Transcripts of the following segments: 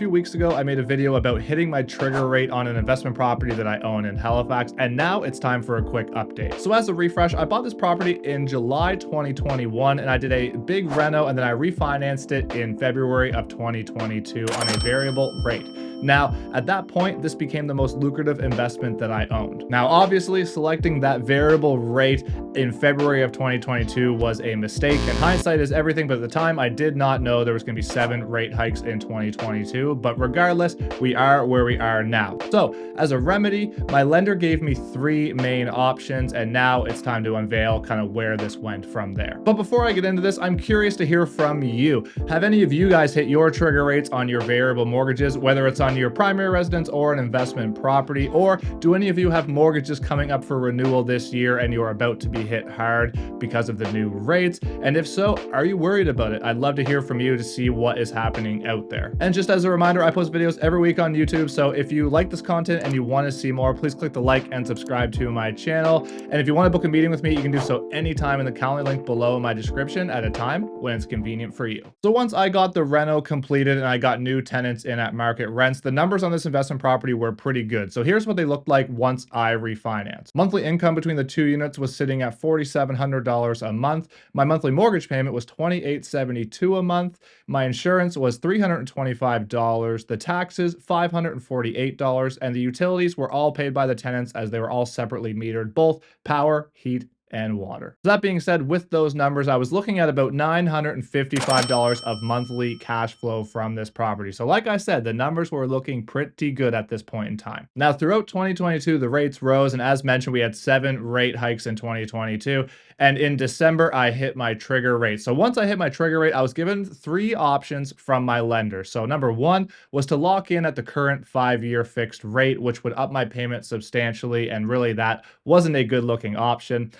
few weeks ago, I made a video about hitting my trigger rate on an investment property that I own in Halifax, and now it's time for a quick update. So as a refresh, I bought this property in July 2021, and I did a big reno, and then I refinanced it in February of 2022 on a variable rate. Now, at that point, this became the most lucrative investment that I owned. Now, obviously, selecting that variable rate in February of 2022 was a mistake, and hindsight is everything, but at the time, I did not know there was going to be 7 rate hikes in 2022, but regardless, we are where we are now. So, as a remedy, my lender gave me 3 main options, and now it's time to unveil kind of where this went from there. But before I get into this, I'm curious to hear from you. Have any of you guys hit your trigger rates on your variable mortgages, whether it's on your primary residence or an investment property, or do any of you have mortgages coming up for renewal this year and you're about to be hit hard because of the new rates? And if so, are you worried about it? I'd love to hear from you to see what is happening out there. And just as a reminder, I post videos every week on YouTube, so if you like this content and you want to see more, please click the like and subscribe to my channel. And if you want to book a meeting with me, you can do so anytime in the calendar link below in my description at a time when it's convenient for you. So once I got the reno completed and I got new tenants in at market rents, the numbers on this investment property were pretty good. So here's what they looked like once I refinanced. Monthly income between the 2 units was sitting at $4,700 a month. My monthly mortgage payment was $2,872 a month. My insurance was $325. The taxes, $548. And the utilities were all paid by the tenants as they were all separately metered, both power, heat, and water. So that being said, with those numbers, I was looking at about $955 of monthly cash flow from this property. So like I said, the numbers were looking pretty good at this point in time. Now, throughout 2022, the rates rose, and as mentioned, we had 7 rate hikes in 2022. And in December, I hit my trigger rate. So once I hit my trigger rate, I was given 3 options from my lender. So number 1 was to lock in at the current 5-year fixed rate, which would up my payment substantially. And really that wasn't a good looking option.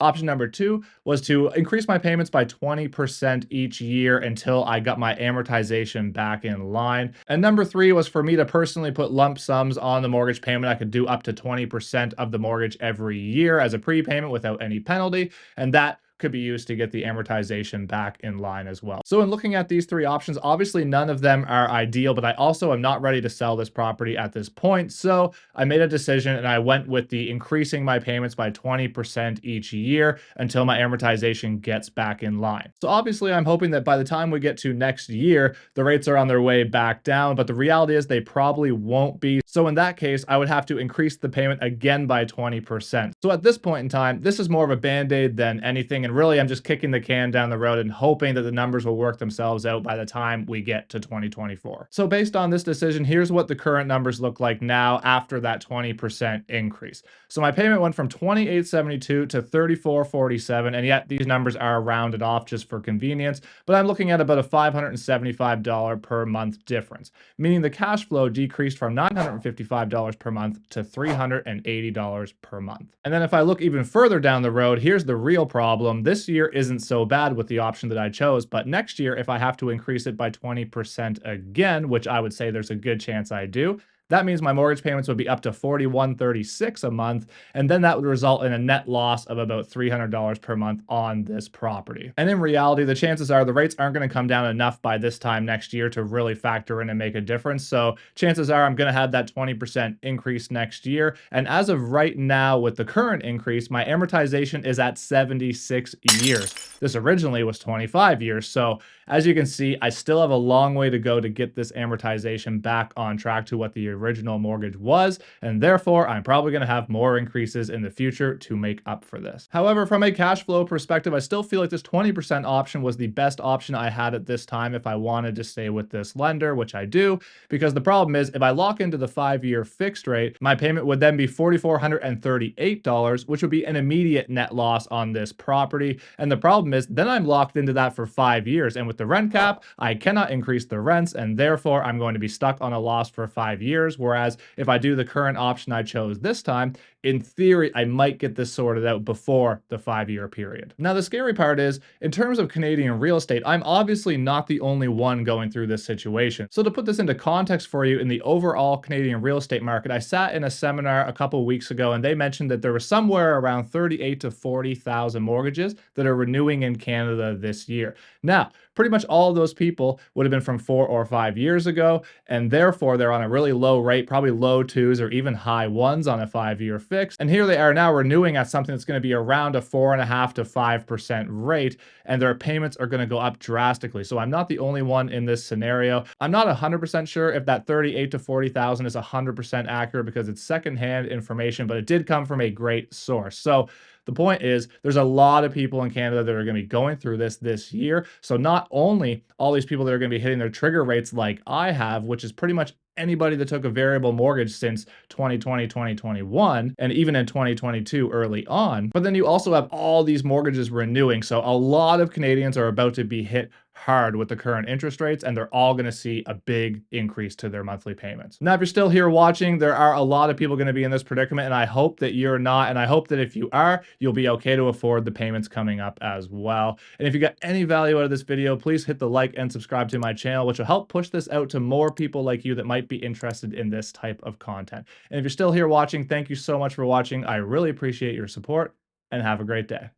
Option number 2 was to increase my payments by 20% each year until I got my amortization back in line. And number 3 was for me to personally put lump sums on the mortgage payment. I could do up to 20% of the mortgage every year as a prepayment without any penalty. And that could be used to get the amortization back in line as well. So in looking at these 3 options, obviously none of them are ideal, but I also am not ready to sell this property at this point. So I made a decision and I went with the increasing my payments by 20% each year until my amortization gets back in line. So obviously I'm hoping that by the time we get to next year, the rates are on their way back down, but the reality is they probably won't be. So in that case, I would have to increase the payment again by 20%. So at this point in time, this is more of a band-aid than anything. And really, I'm just kicking the can down the road and hoping that the numbers will work themselves out by the time we get to 2024. So based on this decision, here's what the current numbers look like now after that 20% increase. So my payment went from $2,872 to $3,447, and yet these numbers are rounded off just for convenience, but I'm looking at about a $575 per month difference, meaning the cash flow decreased from $955 per month to $380 per month. And then if I look even further down the road, here's the real problem. This year isn't so bad with the option that I chose, but next year, if I have to increase it by 20% again, which I would say there's a good chance I do, that means my mortgage payments would be up to $4,136 a month, and then that would result in a net loss of about $300 per month on this property. And in reality, the chances are the rates aren't going to come down enough by this time next year to really factor in and make a difference. So chances are I'm going to have that 20% increase next year. And as of right now, with the current increase, my amortization is at 76 years. This originally was 25 years. So as you can see, I still have a long way to go to get this amortization back on track to what the original mortgage was, and therefore I'm probably going to have more increases in the future to make up for this. However, from a cash flow perspective, I still feel like this 20% option was the best option I had at this time if I wanted to stay with this lender, which I do, because the problem is if I lock into the 5-year fixed rate, my payment would then be $4,438, which would be an immediate net loss on this property. And the problem is then I'm locked into that for 5 years, and with the rent cap, I cannot increase the rents, and therefore I'm going to be stuck on a loss for 5 years. Whereas if I do the current option I chose this time, in theory, I might get this sorted out before the 5-year period. Now, the scary part is, in terms of Canadian real estate, I'm obviously not the only one going through this situation. So to put this into context for you, in the overall Canadian real estate market, I sat in a seminar a couple weeks ago, and they mentioned that there was somewhere around 38 to 40,000 mortgages that are renewing in Canada this year. Now, pretty much all of those people would have been from 4 or 5 years ago, and therefore they're on a really low rate, probably low 2s or even high 1s on a 5-year fix. And here they are now renewing at something that's going to be around a 4.5 to 5% rate, and their payments are going to go up drastically. So I'm not the only one in this scenario. I'm not 100% sure if that 38 to 40,000 is 100% accurate because it's secondhand information, but it did come from a great source. So the point is, there's a lot of people in Canada that are going to be going through this year. So not only all these people that are going to be hitting their trigger rates like I have, which is pretty much anybody that took a variable mortgage since 2020, 2021, and even in 2022 early on. But then you also have all these mortgages renewing. So a lot of Canadians are about to be hit hard with the current interest rates, and they're all going to see a big increase to their monthly payments. Now, if you're still here watching, there are a lot of people going to be in this predicament, and I hope that you're not, and I hope that if you are, you'll be okay to afford the payments coming up as well. And if you got any value out of this video, please hit the like and subscribe to my channel, which will help push this out to more people like you that might be interested in this type of content. And if you're still here watching, thank you so much for watching. I really appreciate your support, and have a great day.